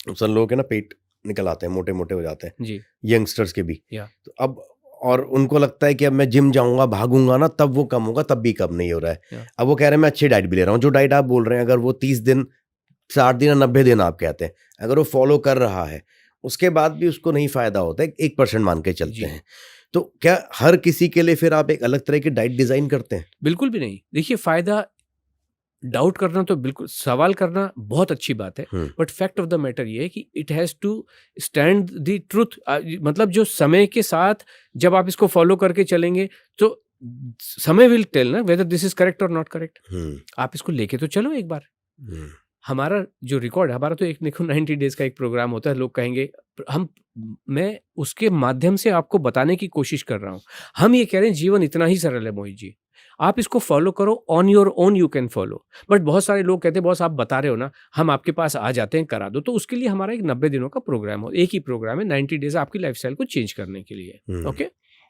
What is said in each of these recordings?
सब लोगों के ना पेट निकल आते हैं, मोटे मोटे हो जाते हैं, जी यंगस्टर्स के भी। या तो अब और उनको लगता है कि अब मैं जिम जाऊंगा, भागूंगा ना, तब वो कम होगा, तब भी कम नहीं हो रहा है। या अब वो कह रहे हैं मैं अच्छी डाइट भी ले रहा हूँ। जो डाइट आप बोल रहे हैं, अगर वो 30 दिन, 60 दिन या 90 दिन आप कहते हैं, अगर वो फॉलो कर रहा है, उसके बाद भी उसको नहीं फायदा होता है, 1% मान के चलते जी हैं, तो क्या हर किसी के लिए फिर आप एक अलग तरह की डाइट डिजाइन करते हैं? बिल्कुल भी नहीं। देखिए फ़ायदा, डाउट करना तो बिल्कुल, सवाल करना बहुत अच्छी बात है, hmm. But fact of the matter ये है कि it has to stand the truth. मतलब जो समय के साथ जब आप इसको फॉलो करके चलेंगे, तो समय विल टेल ना वेदर दिस इज़ करेक्ट और नॉट करेक्ट। हम्म। आप इसको लेके तो चलो एक बार। हम्म। हमारा जो रिकॉर्ड है, हमारा तो एक देखो 90 डेज़ का एक प्रोग्राम होता है, लोग कहेंगे हम मैं उसके माध्यम से आपको बताने की कोशिश कर रहा हूँ। हम ये कह रहे हैं जीवन इतना ही सरल है मोहित जी। आप इसको फ़ॉलो करो, on your own you can follow. But बहुत सारे लोग कहते हैं बॉस आप बता रहे हो ना, हम आपके पास आ जाते हैं, करा दो। तो उसके लिए हमारा एक 90 दिनों का प्रोग्राम हो, एक ही प्रोग्राम है, 90 डेज़ आपकी लाइफ़स्टाइल को चेंज करने के लिए। हम्म। ओके?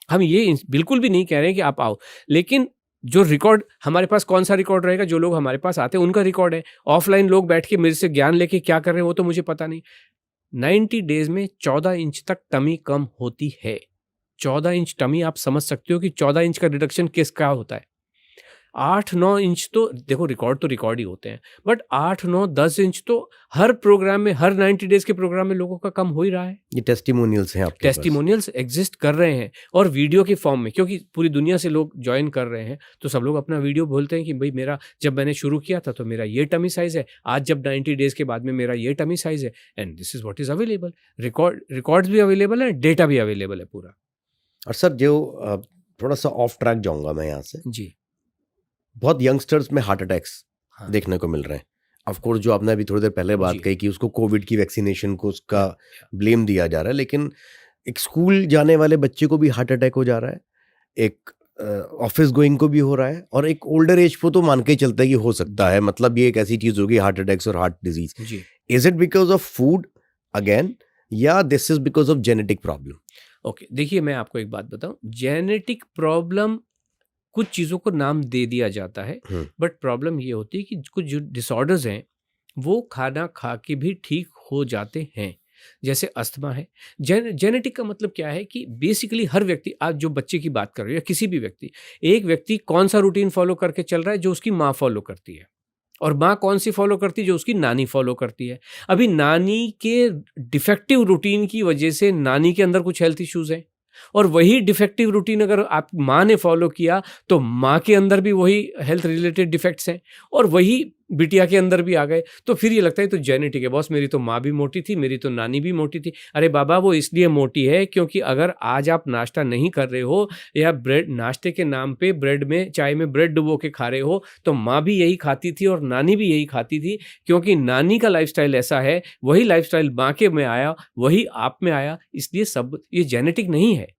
हम ये बिल्कुल भी नहीं कह रहे हैं कि आप आओ। लेकिन जो रिकॉर्ड हमारे पास, कौन सा रिकॉर्ड रहेगा? जो लोग हमारे पास आते हैं उनका रिकॉर्ड है। ऑफलाइन लोग बैठ के मेरे से ज्ञान लेके क्या कर रहे हैं वो तो मुझे पता नहीं। 90 डेज़ में 14 इंच तक टमी कम होती है। 14 इंच टमी, आप समझ सकते हो कि 14 इंच का रिडक्शन किसका होता है? 8-9 इंच तो देखो, रिकॉर्ड तो रिकॉर्ड ही होते हैं, बट 8-9-10 इंच तो हर प्रोग्राम में, हर 90 डेज़ के प्रोग्राम में लोगों का कम हो ही रहा है। ये टेस्टिमोनियल्स हैं आपके पास? टेस्टिमोनियल्स एग्जिस्ट कर रहे हैं, और वीडियो के फॉर्म में, क्योंकि पूरी दुनिया से लोग जॉइन कर रहे हैं, तो सब लोग अपना वीडियो बोलते हैं कि भाई मेरा, जब मैंने शुरू किया था तो मेरा ये टमी साइज है, आज जब 90 डेज के बाद में मेरा ये टमी साइज है, and this is what is available. Records भी अवेलेबल है, डेटा भी अवेलेबल है पूरा। और सर जो थोड़ा सा ऑफ ट्रैक जाऊंगा मैं यहाँ से, जी बहुत यंगस्टर्स में हार्ट अटैक्स हाँ देखने को मिल रहे हैं। ऑफ कोर्स जो आपने अभी थोड़ी देर पहले बात जी कही कि उसको कोविड की वैक्सीनेशन को उसका या ब्लेम दिया जा रहा है, लेकिन एक स्कूल जाने वाले बच्चे को भी हार्ट अटैक हो जा रहा है, एक ऑफिस गोइंग को भी हो रहा है, और एक ओल्डर एज को तो मान के ही चलता है कि हो सकता है, मतलब ये एक ऐसी चीज होगी, हार्ट अटैक्स और हार्ट डिजीज। जी is it because of food again, या this is because of genetic problem? Okay, देखिए मैं आपको एक बात बताऊं, जेनेटिक प्रॉब्लम कुछ चीज़ों को नाम दे दिया जाता है, हम्म। बट प्रॉब्लम ये होती है कि कुछ जो डिसऑर्डर्स हैं वो खाना खा के भी ठीक हो जाते हैं। जैसे अस्थमा है। जेनेटिक का मतलब क्या है कि बेसिकली हर व्यक्ति, आज जो बच्चे की बात कर रहे हो या किसी भी व्यक्ति, एक व्यक्ति कौन सा रूटीन फॉलो करके चल रहा है? जो उसकी माँ फॉलो करती है। और माँ कौन सी फॉलो करती है? जो उसकी नानी फॉलो करती है। अभी नानी के डिफेक्टिव रूटीन की वजह से नानी के अंदर कुछ हेल्थ इश्यूज हैं, और वही डिफेक्टिव रूटीन अगर आप माँ ने फॉलो किया तो माँ के अंदर भी वही हेल्थ रिलेटेड डिफेक्ट्स हैं, और वही बिटिया के अंदर भी आ गए। तो फिर ये लगता है तो जेनेटिक है, बॉस मेरी तो माँ भी मोटी थी, मेरी तो नानी भी मोटी थी। अरे बाबा, वो इसलिए मोटी है क्योंकि अगर आज आप नाश्ता नहीं कर रहे हो, या ब्रेड नाश्ते के नाम पे ब्रेड में, चाय में ब्रेड डुबो के खा रहे हो, तो माँ भी यही खाती थी और नानी भी यही खाती थी, क्योंकि नानी का लाइफस्टाइल ऐसा है, वही लाइफस्टाइल माँ के में आया, वही आप में आया। इसलिए सब ये जेनेटिक नहीं है,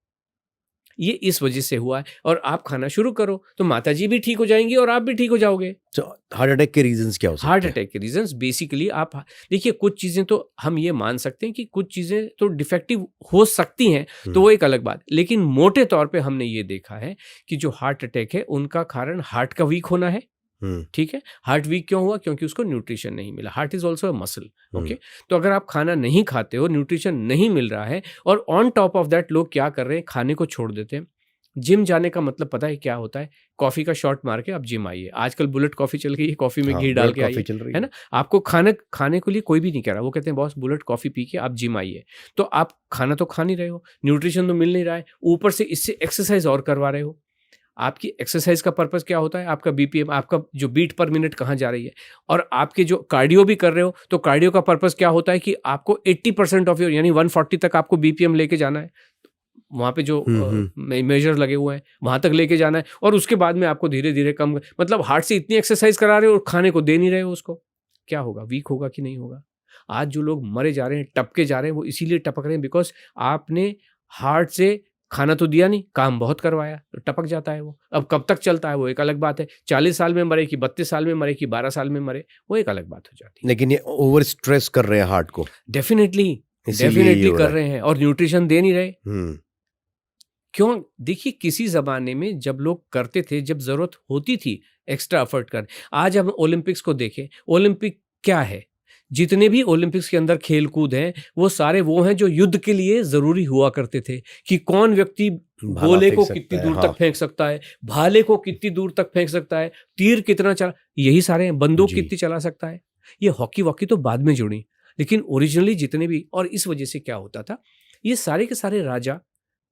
ये इस वजह से हुआ है। और आप खाना शुरू करो तो माताजी भी ठीक हो जाएंगी और आप भी ठीक हो जाओगे। तो हार्ट अटैक के रीजंस क्या हो हार्ट सकते हैं? अटैक के रीजंस बेसिकली, आप देखिए, कुछ चीज़ें तो हम ये मान सकते हैं कि कुछ चीज़ें तो डिफेक्टिव हो सकती हैं, तो वो एक अलग बात। लेकिन मोटे तौर पे हमने ये देखा है कि जो हार्ट अटैक है उनका कारण हार्ट का वीक होना है। हम्म। ठीक है? हार्ट वीक क्यों हुआ? क्योंकि उसको न्यूट्रिशन नहीं मिला। Heart is also a muscle. Hmm. Okay? तो अगर आप खाना नहीं खाते हो, न्यूट्रिशन नहीं मिल रहा है, और ऑन टॉप ऑफ दैट लोग क्या कर रहे हैं? खाने को छोड़ देते हैं। जिम जाने का मतलब पता है क्या होता है? कॉफ़ी का शॉट मार के आप जिम आइए। आजकल बुलेट कॉफ़ी चल गई है, कॉफ़ी में हाँ, घी डाल ब्लड के कॉफी आइए, चल रही है है। ना? आपको खाना खाने के लिए कोई भी नहीं कह रहा। वो कहते हैं बॉस बुलेट कॉफ़ी पी के आप जिम आइए। तो आप खाना तो खा नहीं रहे हो, न्यूट्रिशन तो मिल नहीं रहा है, ऊपर से इससे एक्सरसाइज़ और करवा रहे हो। आपकी एक्सरसाइज का पर्पस क्या होता है? आपका बीपीएम, आपका जो बीट पर मिनट कहाँ जा रही है, और आपके जो कार्डियो भी कर रहे हो, तो कार्डियो का पर्पस क्या होता है कि आपको 80% ऑफ योर, यानी 140 तक आपको बीपीएम लेके जाना है। वहाँ पे जो हम्म। मेजर लगे हुए हैं वहाँ तक लेके जाना है, और उसके बाद में आपको धीरे धीरे कम, मतलब हार्ट से इतनी एक्सरसाइज करा रहे हो और खाने को दे नहीं रहे हो उसको। क्या होगा? वीक होगा कि नहीं होगा? आज जो लोग मरे जा रहे हैं, टपके जा रहे हैं, वो इसीलिए टपक रहे हैं बिकॉज आपने हार्ट से खाना तो दिया नहीं, काम बहुत करवाया, तो टपक जाता है वो। अब कब तक चलता है वो एक अलग बात है। 40 साल में मरे कि 32 साल में मरे कि 12 साल में मरे, वो एक अलग बात हो जाती लेकिन ये ओवर स्ट्रेस कर रहे हैं हार्ट को, है। डेफिनेटली, इसीलिए ये डेफिनेटली हो कर रहा है। रहे हैं, और न्यूट्रिशन दे नहीं रहे। हम्म। क्यों? देखिए, किसी ज़माने में जब लोग करते थे, जब ज़रूरत होती थी एक्स्ट्रा एफर्ट कर। आज हम ओलंपिक्स को देखें, ओलंपिक क्या है? जितने भी ओलंपिक्स के अंदर खेल कूद हैं वो सारे वो हैं जो युद्ध के लिए जरूरी हुआ करते थे कि कौन व्यक्ति भाला गोले फेंक को सकता कितनी है, दूर हाँ। तक फेंक सकता है, भाले को कितनी दूर तक फेंक सकता है, तीर कितना चला, यही सारे हैं। बंदूक जी। कितनी चला सकता है। ये हॉकी वॉकी तो बाद में जुड़ी, लेकिन ओरिजिनली जितने भी, और इस वजह से क्या होता था, ये सारे के सारे राजा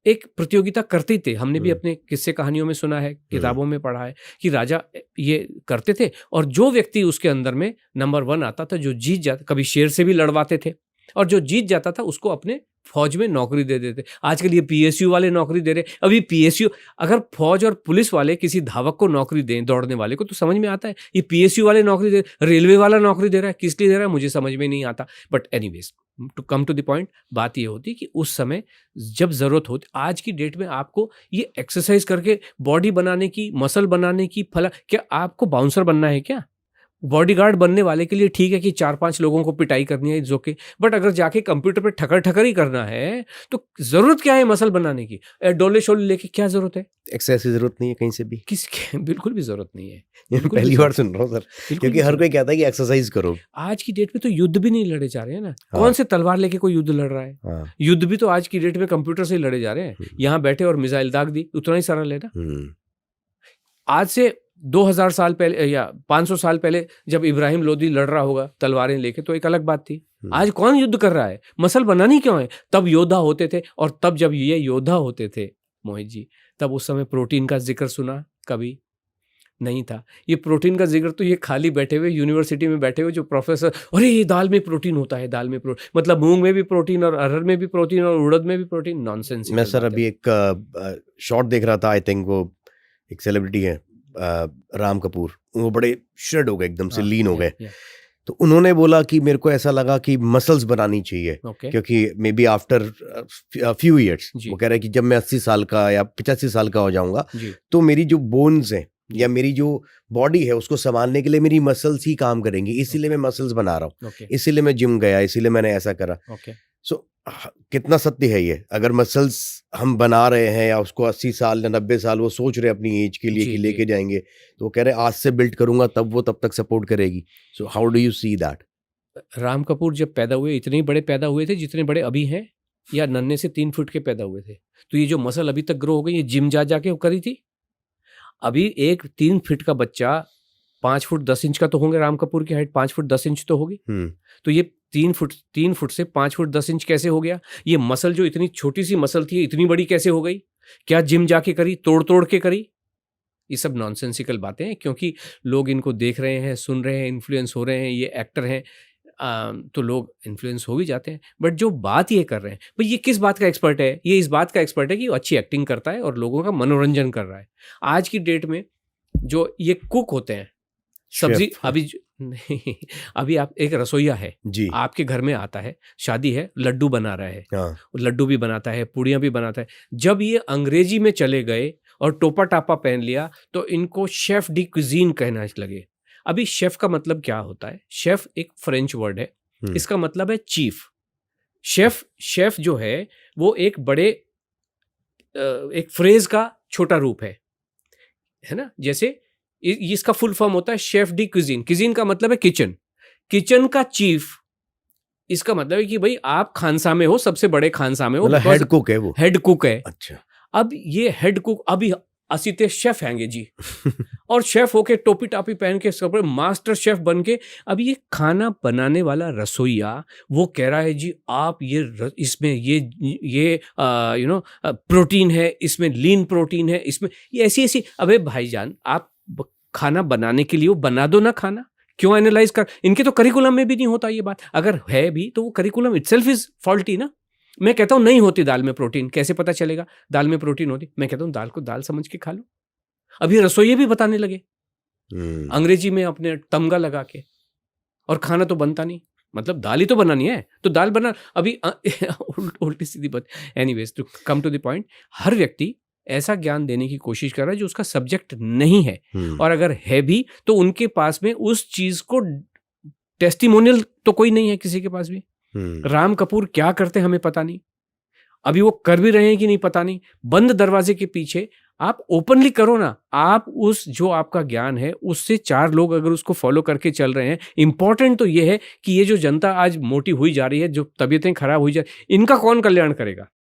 एक प्रतियोगिता करते ही थे। हमने भी अपने किस्से कहानियों में सुना है, किताबों में पढ़ा है कि राजा ये करते थे, और जो व्यक्ति उसके अंदर में नंबर 1 आता था, जो जीत जाता, कभी शेर से भी लड़वाते थे, और जो जीत जाता था उसको अपने फौज में नौकरी दे देते। आजकल ये पीएसयू वाले नौकरी दे रहे। अभी पीएसयू, अगर फौज और पुलिस वाले किसी धावक को नौकरी दें, दौड़ने वाले को, तो समझ में आता है। ये पीएसयू वाले नौकरी दे, रेलवे वाला नौकरी दे रहा है, किस लिए दे रहा है मुझे समझ में नहीं आता। But anyways, to come to the point, बात ये होती कि उस समय जब जरूरत होती, आज की डेट में आपको ये एक्सरसाइज करके बॉडी बनाने की, मसल बनाने की, फला, क्या आपको बाउंसर बनना है क्या? बॉडीगार्ड बनने वाले के लिए ठीक है कि 4-5 लोगों को पिटाई करनी है, इट्स ओके। बट अगर जाके कंप्यूटर पे ठकर ठकर ही करना है तो जरूरत क्या है मसल बनाने की? डोले शोले लेके क्या जरूरत है? एक्सरसाइज की जरूरत नहीं है कहीं से भी। किसके? बिल्कुल भी जरूरत नहीं है। ये बिल्कुल भी पहली बार जरूरत सुन रहा हूँ सर, बिल्कुल क्योंकि भी हर जरूरत कोई कहता है कि एक्सरसाइज करो। आज की डेट में तो युद्ध भी नहीं लड़े जा रहे हैं ना। हाँ। कौन से तलवार लेके कोई युद्ध लड़ रहा है? हाँ। युद्ध भी तो आज की डेट में कंप्यूटर से ही लड़े जा रहे हैं। यहाँ बैठे और मिसाइल दाग दी, उतना ही सरल है ना। आज से 2000 साल पहले या 500 साल पहले जब इब्राहिम लोदी लड़ रहा होगा तलवारें लेके, तो एक अलग बात थी। आज कौन युद्ध कर रहा है? मसल बनानी क्यों है? तब योद्धा होते थे, और तब जब ये योद्धा होते थे मोहित जी, तब उस समय प्रोटीन का जिक्र सुना कभी नहीं था। ये प्रोटीन का जिक्र तो ये खाली बैठे हुए यूनिवर्सिटी में बैठे हुए जो प्रोफेसर, अरे ये दाल में प्रोटीन होता है, दाल में प्रोटीन, मतलब मूंग में भी प्रोटीन और अरहर में भी प्रोटीन और उड़द में भी प्रोटीन। नॉनसेंस। मैं सर अभी एक शॉट देख रहा था, आई थिंक वो एक सेलिब्रिटी है, राम कपूर, वो बड़े श्रेड हो गए, एकदम से लीन हो गए। तो उन्होंने बोला कि मेरे को ऐसा लगा कि मसल्स बनानी चाहिए, क्योंकि may be after few years, वो कह रहे हैं कि जब मैं 80 साल का या 85 साल का हो जाऊंगा तो मेरी जो बोन्स हैं या मेरी जो बॉडी है उसको संभालने के लिए मेरी मसल्स ही काम करेंगी, इसीलिए मैं मसल्स बना रहा हूँ, इसीलिए मैं जिम गया, इसीलिए मैंने ऐसा करा। सो कितना सत्य है ये? अगर मसल्स हम बना रहे हैं या उसको 80 साल या 90 साल वो सोच रहे हैं अपनी एज के लिए कि लेके जाएंगे, तो वो कह रहे हैं आज से बिल्ड करूंगा तब वो तब तक सपोर्ट करेगी। So how do you see that? Ram Kapoor जब पैदा हुए इतने बड़े पैदा हुए थे जितने बड़े अभी हैं, या नन्हे से 3 फुट के पैदा हुए थे? तो ये जो मसल अभी तक ग्रो हो गई, ये जिम जा जाके करी थी? अभी एक 3 फीट का बच्चा 5 फुट 10 इंच का तो होंगे, राम कपूर की हाइट 5 फुट 10 इंच तो होगी। तो ये 3 फुट से 5 फुट 10 इंच कैसे हो गया? ये मसल जो इतनी छोटी सी मसल थी इतनी बड़ी कैसे हो गई? क्या जिम जाके करी, तोड़ तोड़ के करी? ये सब नॉनसेंसिकल बातें हैं, क्योंकि लोग इनको देख रहे हैं, सुन रहे हैं, इन्फ्लुएंस हो रहे हैं, ये एक्टर हैं, तो लोग इन्फ्लुएंस हो भी जाते हैं। बट जो बात ये कर रहे हैं, भाई ये किस बात का एक्सपर्ट है? ये इस बात का एक्सपर्ट है कि वो अच्छी एक्टिंग करता है और लोगों का मनोरंजन कर रहा है। आज की डेट में जो ये कुक होते हैं, सब्जी, अभी नहीं, अभी आप एक रसोईया है जी, आपके घर में आता है, शादी है, लड्डू बना रहा है, लड्डू भी बनाता है, पूड़ियाँ भी बनाता है। जब ये अंग्रेजी में चले गए और टोपा टापा पहन लिया तो इनको शेफ डी कुजीन कहना लगे। अभी शेफ का मतलब क्या होता है? शेफ एक फ्रेंच वर्ड है, इसका मतलब है चीफ। शेफ जो है वो एक बड़े एक फ्रेज का छोटा रूप है ना। जैसे इसका फुल फॉर्म होता है शेफ डी कुजीन। कुजीन का मतलब है किचन, किचन का चीफ। इसका मतलब है कि भाई आप खानसा में हो, सबसे बड़े खानसा में हो, मतलब हेड कुक है, वो हेड कुक है। अच्छा, अब ये हेड कुक अभी असीते शेफ हैंगे जी और शेफ होके टोपी टापी पहन के सब मास्टर शेफ बन के, अब ये खाना बनाने वाला रसोईया वो कह रहा है जी आप ये इसमें ये प्रोटीन है, इसमें लीन प्रोटीन है, इसमें ये ऐसी। अबे भाईजान, आप खाना बनाने के लिए वो बना दो ना खाना, क्यों एनालाइज कर? इनके तो करिकुलम में भी नहीं होता ये बात। अगर है भी तो वो करिकुलम इटसेल्फ इज फॉल्टी ना। मैं कहता हूं नहीं होती दाल में प्रोटीन, कैसे पता चलेगा दाल में प्रोटीन होती? मैं कहता हूं दाल को दाल समझ के खा लो। अभी रसोइये भी बताने लगे अंग्रेजी में अपने तमगा लगा के, और खाना तो बनता नहीं, मतलब दाल ही तो बनानी है तो दाल बना। अभी उल्टी सीधी बात। Anyways, to come to the point, हर व्यक्ति ऐसा ज्ञान देने की कोशिश कर रहा है जो उसका सब्जेक्ट नहीं है, और अगर है भी तो उनके पास में उस चीज को टेस्टिमोनियल तो कोई नहीं है किसी के पास भी। राम कपूर क्या करते हमें पता नहीं, अभी वो कर भी रहे हैं कि नहीं पता नहीं। बंद दरवाजे के पीछे आप ओपनली करो ना, आप उस जो आपका ज्ञान है उससे 4 लोग अगर उसको फॉलो करके चल रहे हैं, इम्पोर्टेंट तो ये है कि ये जो जनता आज मोटी हुई जा रही है, जो तबीयतें खराब हुई जा, इनका कौन कल्याण करेगा?